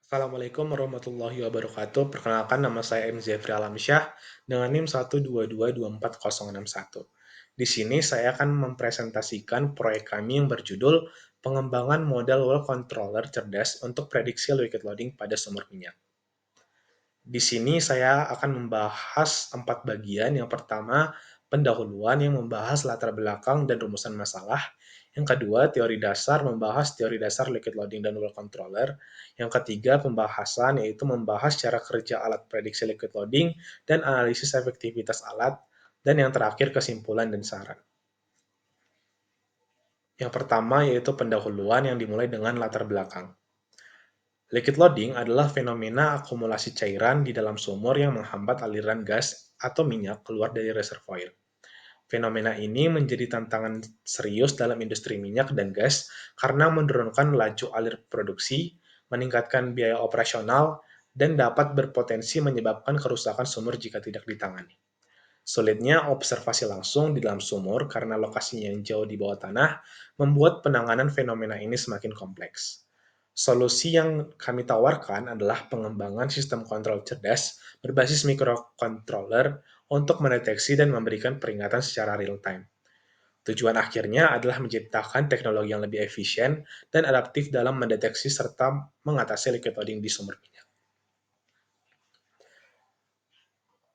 Assalamualaikum warahmatullahi wabarakatuh. Perkenalkan nama saya M. Zefri Alamsyah dengan NIM 1222401. Di sini saya akan mempresentasikan proyek kami yang berjudul Pengembangan Model Well Controller Cerdas untuk Prediksi Liquid Loading pada Sumur Minyak. Di sini saya akan membahas 4 bagian. Yang pertama, pendahuluan yang membahas latar belakang dan rumusan masalah. Yang kedua, teori dasar membahas teori dasar liquid loading dan well controller. Yang ketiga, pembahasan yaitu membahas cara kerja alat prediksi liquid loading dan analisis efektivitas alat. Dan yang terakhir, kesimpulan dan saran. Yang pertama yaitu pendahuluan yang dimulai dengan latar belakang. Liquid loading adalah fenomena akumulasi cairan di dalam sumur yang menghambat aliran gas atau minyak keluar dari reservoir. Fenomena ini menjadi tantangan serius dalam industri minyak dan gas karena menurunkan laju alir produksi, meningkatkan biaya operasional, dan dapat berpotensi menyebabkan kerusakan sumur jika tidak ditangani. Sulitnya observasi langsung di dalam sumur karena lokasinya yang jauh di bawah tanah membuat penanganan fenomena ini semakin kompleks. Solusi yang kami tawarkan adalah pengembangan sistem kontrol cerdas berbasis microcontroller untuk mendeteksi dan memberikan peringatan secara real-time. Tujuan akhirnya adalah menciptakan teknologi yang lebih efisien dan adaptif dalam mendeteksi serta mengatasi liquid loading di sumber minyak.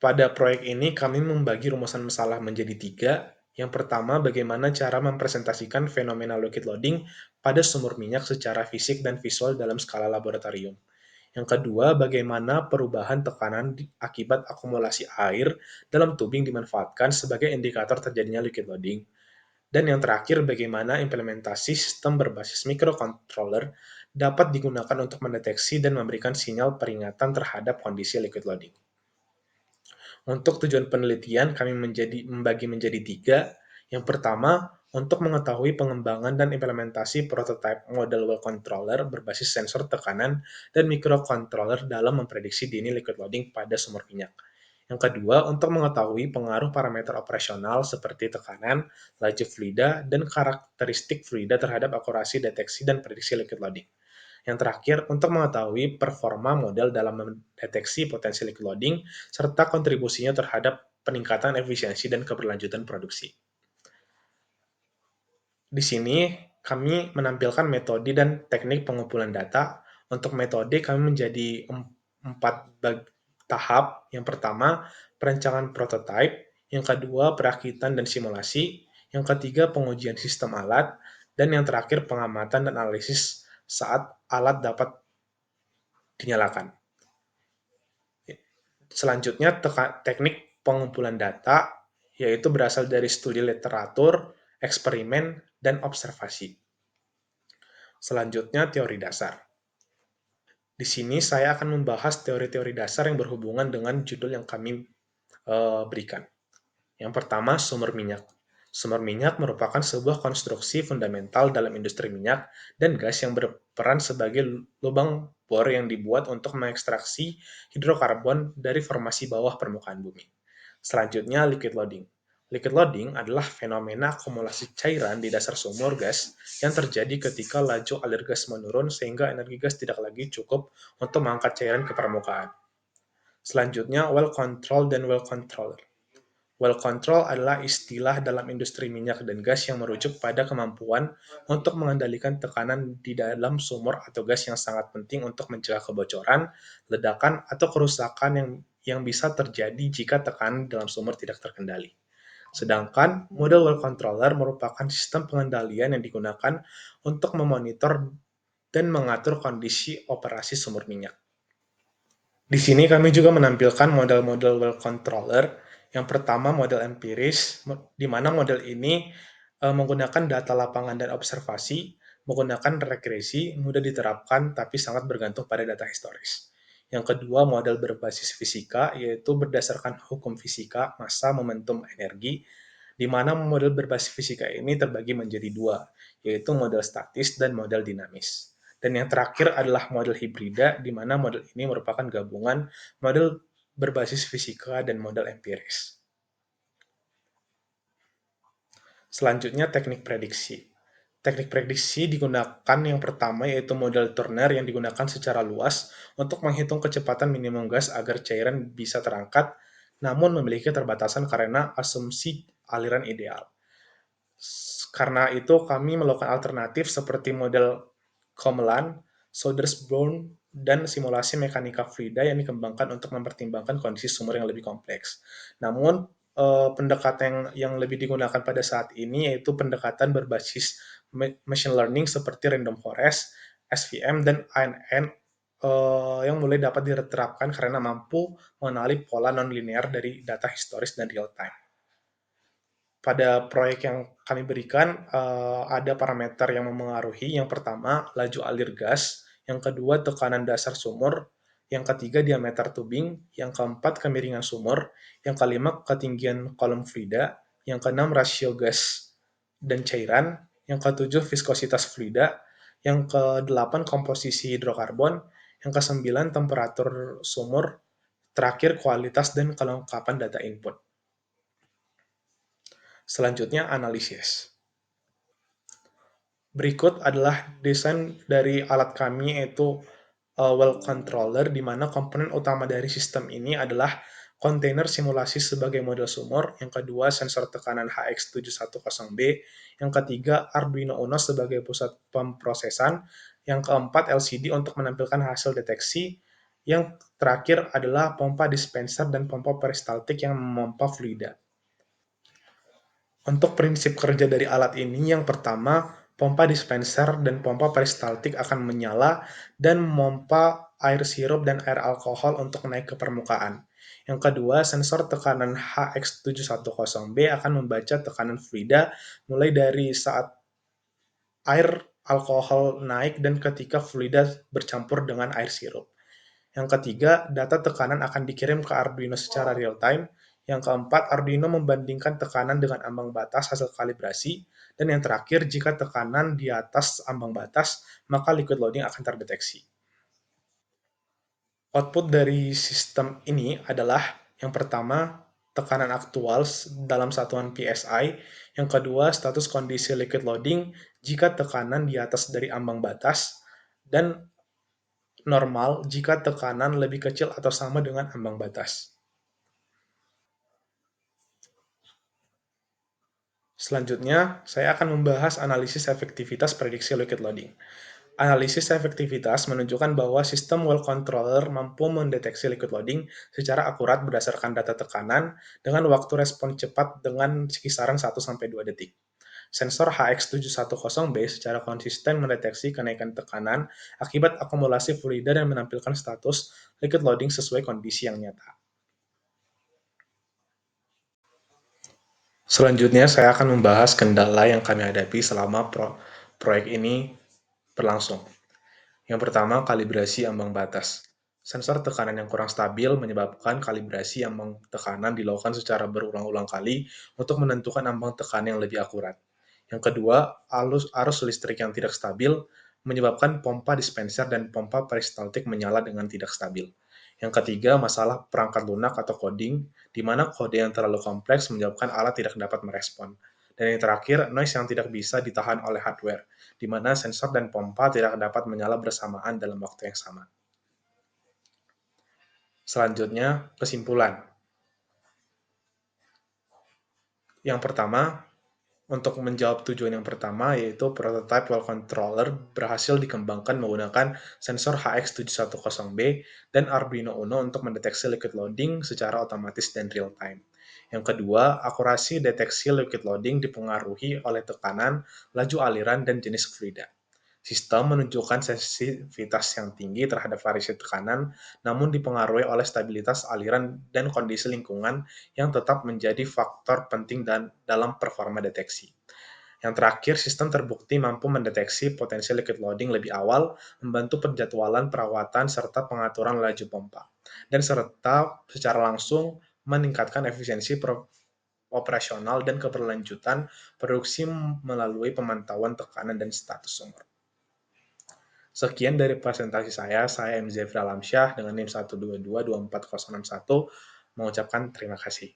Pada proyek ini, kami membagi rumusan masalah menjadi 3. Yang pertama, bagaimana cara mempresentasikan fenomena liquid loading pada sumur minyak secara fisik dan visual dalam skala laboratorium. Yang kedua, bagaimana perubahan tekanan akibat akumulasi air dalam tubing dimanfaatkan sebagai indikator terjadinya liquid loading. Dan yang terakhir, bagaimana implementasi sistem berbasis microcontroller dapat digunakan untuk mendeteksi dan memberikan sinyal peringatan terhadap kondisi liquid loading. Untuk tujuan penelitian, kami membagi menjadi 3. Yang pertama, untuk mengetahui pengembangan dan implementasi prototipe model well controller berbasis sensor tekanan dan microcontroller dalam memprediksi dini liquid loading pada sumur minyak. Yang kedua, untuk mengetahui pengaruh parameter operasional seperti tekanan, laju fluida, dan karakteristik fluida terhadap akurasi deteksi dan prediksi liquid loading. Yang terakhir, untuk mengetahui performa model dalam mendeteksi potensi liquid loading, serta kontribusinya terhadap peningkatan efisiensi dan keberlanjutan produksi. Di sini, kami menampilkan metode dan teknik pengumpulan data. Untuk metode, kami menjadi 4 tahap. Yang pertama, perencanaan prototipe. Yang kedua, perakitan dan simulasi. Yang ketiga, pengujian sistem alat. Dan yang terakhir, pengamatan dan analisis saat alat dapat dinyalakan. Selanjutnya, teknik pengumpulan data, yaitu berasal dari studi literatur, eksperimen, dan observasi. Selanjutnya, teori dasar. Di sini saya akan membahas teori-teori dasar yang berhubungan dengan judul yang kami berikan. Yang pertama, sumber minyak. Sumber minyak merupakan sebuah konstruksi fundamental dalam industri minyak dan gas yang berperan sebagai lubang bor yang dibuat untuk mengekstraksi hidrokarbon dari formasi bawah permukaan bumi. Selanjutnya, liquid loading. Liquid loading adalah fenomena akumulasi cairan di dasar sumur gas yang terjadi ketika laju alir gas menurun sehingga energi gas tidak lagi cukup untuk mengangkat cairan ke permukaan. Selanjutnya, well control dan well controller. Well control adalah istilah dalam industri minyak dan gas yang merujuk pada kemampuan untuk mengendalikan tekanan di dalam sumur atau gas yang sangat penting untuk mencegah kebocoran, ledakan, atau kerusakan yang bisa terjadi jika tekanan dalam sumur tidak terkendali. Sedangkan model well controller merupakan sistem pengendalian yang digunakan untuk memonitor dan mengatur kondisi operasi sumur minyak. Di sini kami juga menampilkan model-model well controller. Yang pertama model empiris, di mana model ini menggunakan data lapangan dan observasi, menggunakan regresi, mudah diterapkan tapi sangat bergantung pada data historis. Yang kedua model berbasis fisika, yaitu berdasarkan hukum fisika, massa, momentum, energi, di mana model berbasis fisika ini terbagi menjadi 2, yaitu model statis dan model dinamis. Dan yang terakhir adalah model hibrida, di mana model ini merupakan gabungan model berbasis fisika dan model empiris. Selanjutnya, teknik prediksi. Teknik prediksi digunakan yang pertama yaitu model Turner yang digunakan secara luas untuk menghitung kecepatan minimum gas agar cairan bisa terangkat, namun memiliki terbatasan karena asumsi aliran ideal. Karena itu kami melakukan alternatif seperti model Comelan, Sodersborn, dan simulasi mekanika fluida yang dikembangkan untuk mempertimbangkan kondisi sumur yang lebih kompleks. Namun, pendekatan yang lebih digunakan pada saat ini yaitu pendekatan berbasis machine learning seperti random forest, SVM, dan ANN yang mulai dapat diterapkan karena mampu mengenali pola nonlinear dari data historis dan real time. Pada proyek yang kami berikan, ada parameter yang memengaruhi. Yang pertama, laju alir gas, yang kedua, tekanan dasar sumur, yang ketiga, diameter tubing, yang keempat, kemiringan sumur, yang kelima, ketinggian kolom fluida, yang keenam, rasio gas dan cairan, yang ketujuh, viskositas fluida, yang kedelapan, komposisi hidrokarbon, yang kesembilan, temperatur sumur, terakhir, kualitas dan kelengkapan data input. Selanjutnya, analisis. Berikut adalah desain dari alat kami yaitu well controller, di mana komponen utama dari sistem ini adalah kontainer simulasi sebagai model sumur, yang kedua sensor tekanan HX710B, yang ketiga Arduino Uno sebagai pusat pemrosesan, yang keempat LCD untuk menampilkan hasil deteksi, yang terakhir adalah pompa dispenser dan pompa peristaltik yang memompa fluida. Untuk prinsip kerja dari alat ini, yang pertama, pompa dispenser dan pompa peristaltik akan menyala dan memompa air sirup dan air alkohol untuk naik ke permukaan. Yang kedua, sensor tekanan HX710B akan membaca tekanan fluida mulai dari saat air alkohol naik dan ketika fluida bercampur dengan air sirup. Yang ketiga, data tekanan akan dikirim ke Arduino secara real-time. Yang keempat, Arduino membandingkan tekanan dengan ambang batas hasil kalibrasi. Dan yang terakhir, jika tekanan di atas ambang batas, maka liquid loading akan terdeteksi. Output dari sistem ini adalah yang pertama, tekanan aktual dalam satuan PSI, yang kedua, status kondisi liquid loading jika tekanan di atas dari ambang batas, dan normal jika tekanan lebih kecil atau sama dengan ambang batas. Selanjutnya, saya akan membahas analisis efektivitas prediksi liquid loading. Analisis efektivitas menunjukkan bahwa sistem well controller mampu mendeteksi liquid loading secara akurat berdasarkan data tekanan dengan waktu respon cepat dengan kisaran 1-2 detik. Sensor HX710B secara konsisten mendeteksi kenaikan tekanan akibat akumulasi fluida dan menampilkan status liquid loading sesuai kondisi yang nyata. Selanjutnya, saya akan membahas kendala yang kami hadapi selama proyek ini berlangsung. Yang pertama, kalibrasi ambang batas. Sensor tekanan yang kurang stabil menyebabkan kalibrasi ambang tekanan dilakukan secara berulang-ulang kali untuk menentukan ambang tekanan yang lebih akurat. Yang kedua, arus listrik yang tidak stabil menyebabkan pompa dispenser dan pompa peristaltik menyala dengan tidak stabil. Yang ketiga, masalah perangkat lunak atau coding, di mana kode yang terlalu kompleks menyebabkan alat tidak dapat merespon. Dan yang terakhir, noise yang tidak bisa ditahan oleh hardware, di mana sensor dan pompa tidak dapat menyala bersamaan dalam waktu yang sama. Selanjutnya, kesimpulan. Yang pertama, untuk menjawab tujuan yang pertama, yaitu prototype well controller berhasil dikembangkan menggunakan sensor HX710B dan Arduino Uno untuk mendeteksi liquid loading secara otomatis dan real time. Yang kedua, akurasi deteksi liquid loading dipengaruhi oleh tekanan, laju aliran, dan jenis fluida. Sistem menunjukkan sensitivitas yang tinggi terhadap variasi tekanan, namun dipengaruhi oleh stabilitas aliran dan kondisi lingkungan yang tetap menjadi faktor penting dalam performa deteksi. Yang terakhir, sistem terbukti mampu mendeteksi potensi liquid loading lebih awal, membantu penjadwalan perawatan serta pengaturan laju pompa, dan serta secara langsung meningkatkan efisiensi operasional dan keberlanjutan produksi melalui pemantauan tekanan dan status sumur. Sekian dari presentasi saya M. Zefri Alamsyah dengan NIM 1222401 mengucapkan terima kasih.